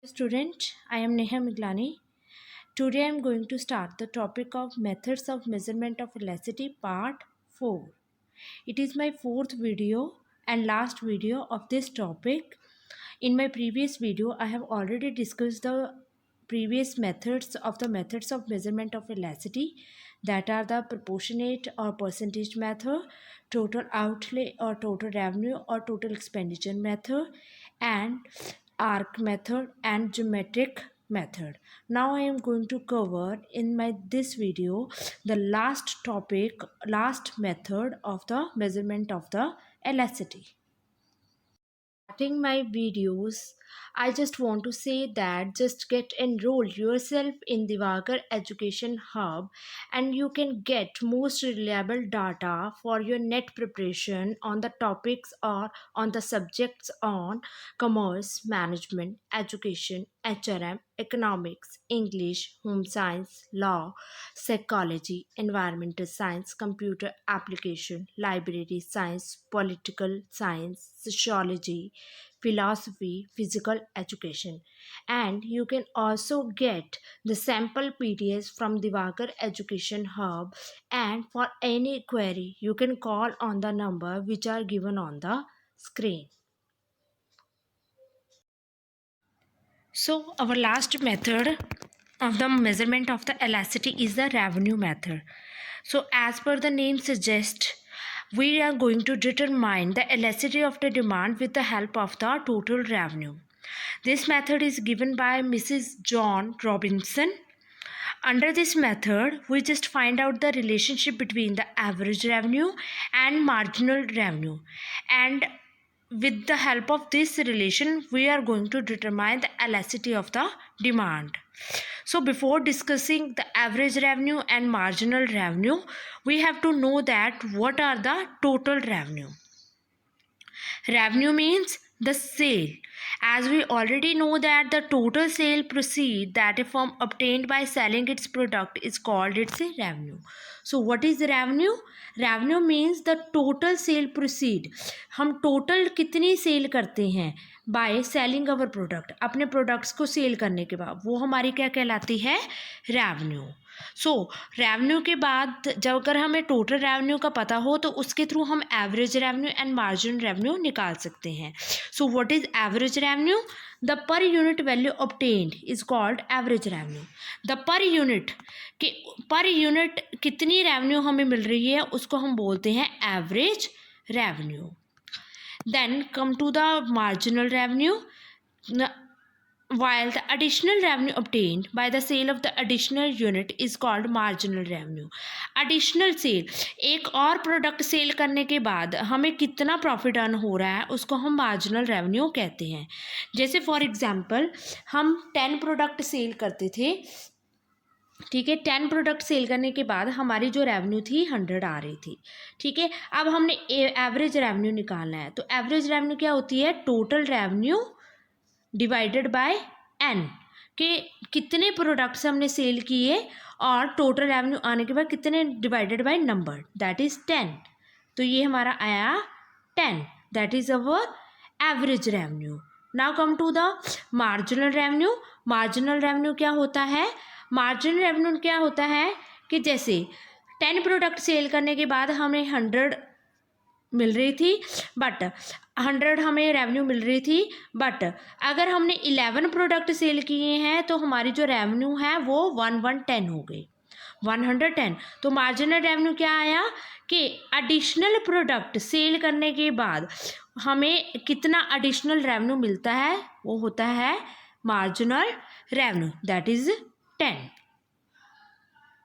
Student, I am Neha Miglani. Today I am going to start the topic of methods of measurement of elasticity part 4. It is my fourth video and last video of this topic. In my previous video, I have already discussed the previous methods of measurement of elasticity, that are the proportionate or percentage method, total outlay or total revenue or total expenditure method, and arc method and geometric method. Now I am going to cover in my this video the last method of the measurement of the elasticity. Starting my videos, I just want to say that just get enrolled yourself in the Diwakar Education Hub and you can get most reliable data for your net preparation on the topics or on the subjects on commerce, management, education, HRM, economics, English, home science, law, psychology, environmental science, computer application, library science, political science, sociology, philosophy, physical education. And you can also get the sample PDFs from the Diwakar Education Hub. And for any query, you can call on the number which are given on the screen. So our last method of the measurement of the elasticity is the revenue method. So as per the name suggests, we are going to determine the elasticity of the demand with the help of the total revenue. This method is given by Mrs. John Robinson. Under this method, we just find out the relationship between the average revenue and marginal revenue, and with the help of this relation we are going to determine the elasticity of the demand. So before discussing the average revenue and marginal revenue, we have to know that what are the total revenue. Revenue means the sale. As we already know that the total sale proceed that a firm obtained by selling its product is called its revenue. So what is revenue? Revenue means the total sale proceed. हम total कितनी cell करते हैं by selling our product, अपने products को cell करने के बाद, वो हमारी क्या कहलाती है? रेवेन्यू. सो रेवेन्यू के बाद जब अगर हमें टोटल रेवेन्यू का पता हो तो उसके थ्रू हम average revenue and margin revenue निकाल सकते हैं. So what is average revenue? The per unit value obtained is called average revenue. The per unit कितनी रेवेन्यू हमें मिल रही है उसको हम बोलते हैं average revenue. Then come to the marginal revenue. While the additional revenue obtained by the sale of the additional unit is called marginal revenue. Additional sale, एक और प्रोडक्ट सेल करने के बाद हमें कितना प्रॉफिट अर्न हो रहा है उसको हम मार्जिनल रेवेन्यू कहते हैं. जैसे फॉर एग्जांपल हम 10 प्रोडक्ट सेल करते थे, ठीक है. 10 प्रोडक्ट सेल करने के बाद हमारी जो रेवेन्यू थी 100 आ रही थी, ठीक है. अब हमने एवरेज रेवेन्यू निकालना है, तो एवरेज रेवेन्यू क्या होती है? Total revenue divided by N, के कितने प्रोडक्ट्स हमने सेल किए और टोटल रेवेन्यू आने के बाद कितने divided by number, that is 10. तो ये हमारा आया 10, that is our average revenue. Now come to the marginal revenue. Marginal revenue क्या होता है? मार्जिनल रेवेन्यू क्या होता है कि जैसे 10 प्रोडक्ट सेल करने के बाद हमें 100 मिल रही थी, बट 100 हमें रेवेन्यू मिल रही थी, बट अगर हमने 11 प्रोडक्ट सेल किए हैं तो हमारी जो रेवेन्यू है वो 110 हो गई, 110. तो मार्जिनल रेवेन्यू क्या आया कि एडिशनल प्रोडक्ट सेल करने के बाद हमें कितना एडिशनल रेवेन्यू मिलता है, वो होता है marginal revenue, that is 10.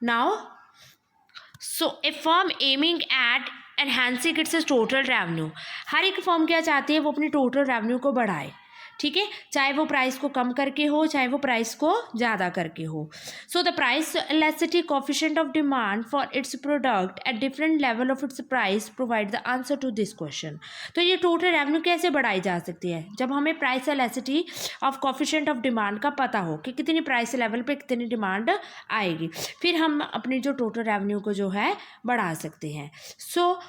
Now, so a firm aiming at enhancing its total revenue, हर एक फर्म क्या चाहती है? वो अपनी टोटल रेवेन्यू को बढ़ाए, ठीक है. चाहे वो प्राइस को कम करके हो, चाहे वो प्राइस को ज़्यादा करके हो. So the price elasticity coefficient of demand for its product at different level of its price provide the answer to this question. तो ये टोटल रेवेन्यू कैसे बढ़ाई जा सकती है? जब हमें price elasticity of coefficient of demand का पता हो कि कितनी प्राइस लेवल पे कितनी डिमांड आएगी, फिर हम अपनी जो टोटल रेवेन्यू को जो है बढ़ा सकते हैं. सो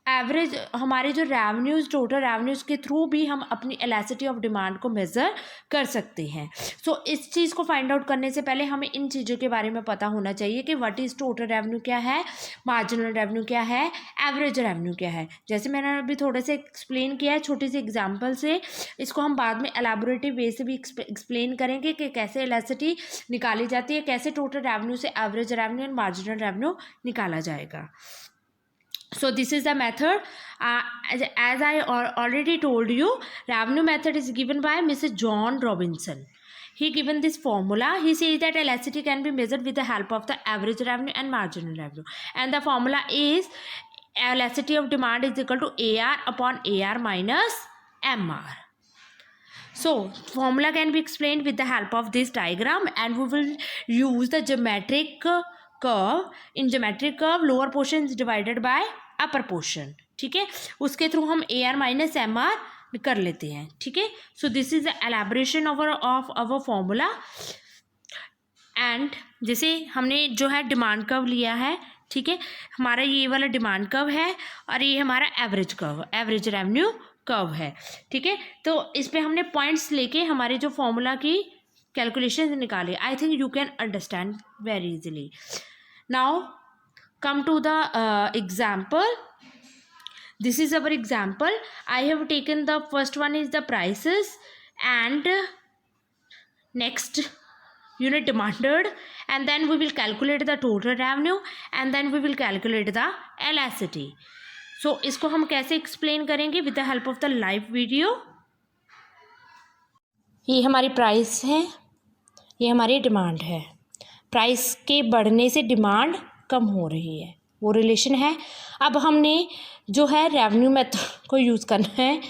एवरेज हमारे जो रेवेन्यूज़ टोटल रेवेन्यूज़ के थ्रू भी हम अपनी एलास्टिसिटी ऑफ डिमांड को मेज़र कर सकते हैं। सो इस चीज़ को फाइंड आउट करने से पहले हमें इन चीज़ों के बारे में पता होना चाहिए कि व्हाट इज़ टोटल रेवेन्यू क्या है, मार्जिनल रेवेन्यू क्या है, एवरेज रेवेन्यू क्या है। जैसे मैंने अभी थोड़े से एक्सप्लेन किया है छोटी सी एग्जाम्पल से, इसको हम बाद में एलाबोरेटिव वे से भी एक्सप्लेन करेंगे कि कैसे एलास्टिसिटी निकाली जाती है, कैसे टोटल रेवेन्यू से average revenue and marginal revenue निकाला जाएगा। So this is the method. As I already told you, revenue method is given by Mr. John Robinson. He given this formula. He says that elasticity can be measured with the help of the average revenue and marginal revenue. And the formula is elasticity of demand is equal to AR upon AR minus MR. So formula can be explained with the help of this diagram, and we will use the geometric curve. In geometric curve, lower portion is divided by upper portion. ठीक है, उसके through हम AR minus MR कर लेते हैं। ठीक है, so this is the elaboration of our formula. And जैसे हमने जो है डिमांड कर्व लिया है, ठीक है, हमारा ये वाला डिमांड कर्व है और ये हमारा average curve, average revenue curve है। ठीक है, तो इस पे हमने पॉइंट्स लेके हमारे जो फॉर्मूला की कैलकुलेशन निकाले। I think you can understand very easily. Now come to the example. This is our example. I have taken the first one is the prices and next unit demanded, and then we will calculate the total revenue and then we will calculate the elasticity. So इसको हम कैसे explain करेंगे with the help of the live video. ये हमारी price है, ये हमारी demand है। प्राइस के बढ़ने से डिमांड कम हो रही है, वो रिलेशन है। अब हमने जो है रेवेन्यू मेथड को यूज़ करना है,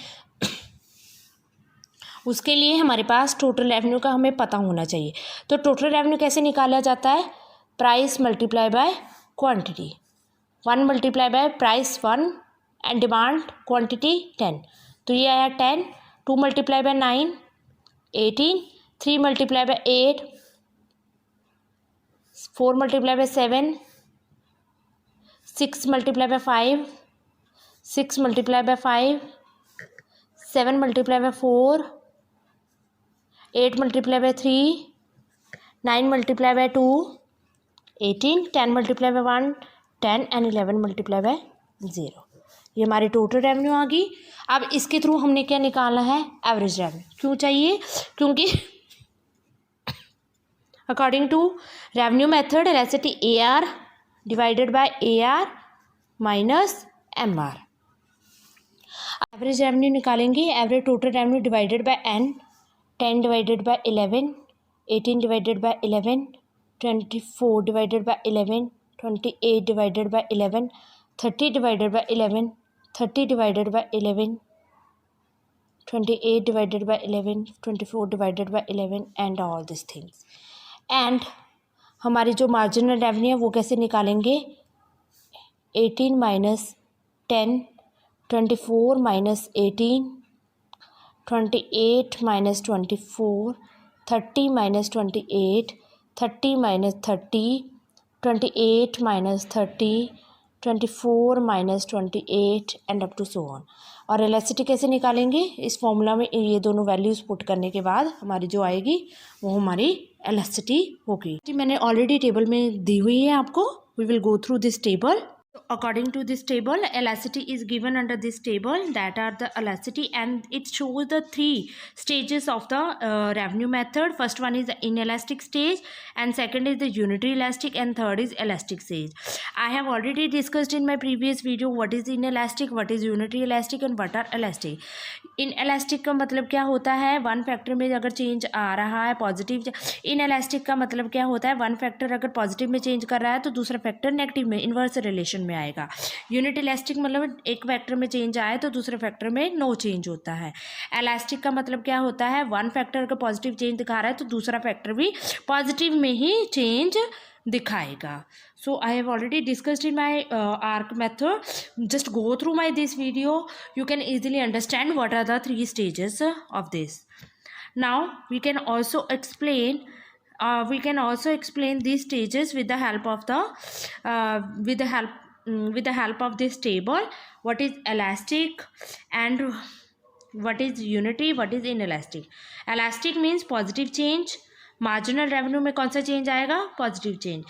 उसके लिए हमारे पास टोटल रेवेन्यू का हमें पता होना चाहिए। तो टोटल रेवेन्यू कैसे निकाला जाता है? Price multiply by quantity. 1 multiply by price 1 and demand quantity 10, तो ये आया 10। 2 multiply by 9 18, 3 multiply by 8, 4 multiply by 7, 6 multiply by 5, 6 multiply by 5, 7 multiply by 4, 8 multiply by 3, 9 multiply by 2, 18, 10 multiply by 1, 10 and 11 multiply by 0। ये हमारी total revenue आ गई। अब इसके through हमने क्या निकालना है? Average revenue. क्यों चाहिए? क्योंकि according to revenue method elasticity AR divided by AR minus MR। Average revenue निकालेंगे, average total revenue divided by N, 10 divided by 11, 18 divided by 11, 24 divided by 11, 28 divided by 11, 30 divided by 11, 30 divided by 11, 28 divided by 11, 24 divided by 11 and all this things. And हमारी जो marginal revenue है वो कैसे निकालेंगे? 18 minus 10, 24 minus 18, 28 minus 24, 30 minus 28, 30 minus 30, 28 minus 30, 24 minus 28 and up to so on. और elasticity कैसे निकालेंगे? इस फॉर्मूला में ये दोनों वैल्यूज़ पुट करने के बाद हमारी जो आएगी वो हमारी एलास्टिसिटी होगी। मैंने ऑलरेडी टेबल में दी हुई है आपको। We will go through this table. According to this table, elasticity is given under this table, that are the elasticity, and it shows the 3 stages of the revenue method. First one is the inelastic stage, and second is the unitary elastic, and third is elastic stage. I have already discussed in my previous video what is inelastic, what is unitary elastic, and what are elastic. inelastic का मतलब क्या होता है? One factor में अगर change आ रहा है positive. inelastic का मतलब क्या होता है? वन फैक्टर अगर पॉजिटिव में चेंज कर रहा है तो दूसरा फैक्टर नेगेटिव में, इन्वर्स रिलेशन में आएगा। यूनिट इलास्टिक मतलब एक फैक्टर में चेंज आए तो दूसरे फैक्टर में नो चेंज होता है। इलास्टिक का मतलब क्या होता है? वन फैक्टर अगर पॉजिटिव चेंज दिखा रहा है तो दूसरा फैक्टर भी पॉजिटिव में ही चेंज दिखाएगा। So I have already discussed in my arc method. Just go through my this video, you can easily understand what are the 3 stages of this. Now we can also explain these stages with the help with the help of this table, what is elastic and what is unity, what is inelastic. Elastic means positive change, marginal revenue में कौन सा change आएगा, positive change.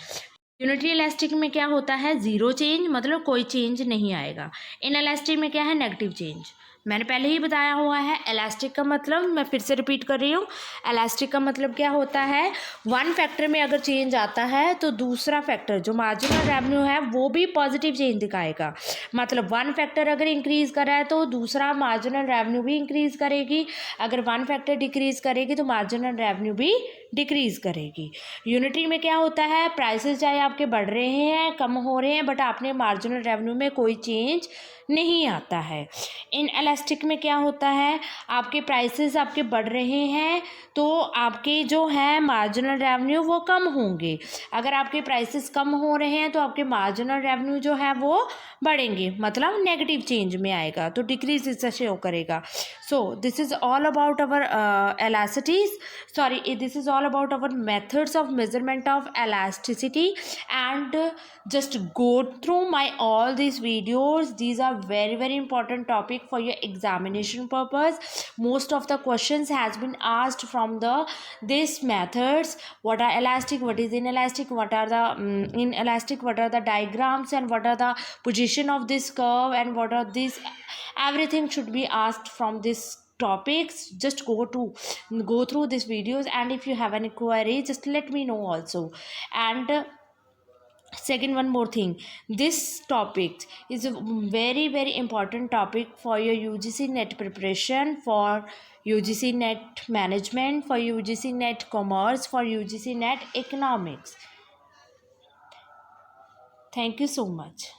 Unitary elastic में क्या होता है, zero change, मतलब कोई चेंज नहीं आएगा. इन इलास्टिक में क्या है, नेगेटिव चेंज. मैंने पहले ही बताया हुआ है. इलास्टिक का मतलब, मैं फिर से रिपीट कर रही हूँ, इलास्टिक का मतलब क्या होता है, वन फैक्टर में अगर चेंज आता है तो दूसरा फैक्टर जो मार्जिनल रेवेन्यू है वो भी पॉजिटिव चेंज दिखाएगा. मतलब वन फैक्टर अगर इंक्रीज़ कर रहा है तो दूसरा मार्जिनल रेवेन्यू भी इंक्रीज़ करेगी. अगर वन फैक्टर डिक्रीज़ करेगी तो मार्जिनल रेवेन्यू भी डिक्रीज़ करेगी. यूनिटरी में क्या होता है, प्राइसेस चाहे आपके बढ़ रहे हैं, कम हो रहे हैं, बट आपने मार्जिनल रेवेन्यू में कोई चेंज नहीं आता है. इन इलास्टिक में क्या होता है, आपके प्राइसेस आपके बढ़ रहे हैं तो आपके जो है मार्जिनल रेवेन्यू वो कम होंगे. अगर आपके प्राइसेस कम हो रहे हैं तो आपके मार्जिनल रेवेन्यू जो है वो बढ़ेंगे, मतलब नेगेटिव चेंज में आएगा, तो डिक्रीज इससे शो करेगा. So this is all about our elasticities, sorry, this is all about our methods of measurement of elasticity. And just go through my all these videos. These are very very important topic for your examination purpose. Most of the questions has been asked from the these methods. What are elastic, what is inelastic, what are the inelastic, what are the diagrams, and what are the position of this curve, and what are these, everything should be asked from this topics. Just go through these videos, and if you have any query just let me know also. And second, one more thing, this topic is a very very important topic for your UGC net preparation, for UGC net management, for UGC net commerce, for UGC net economics. Thank you so much.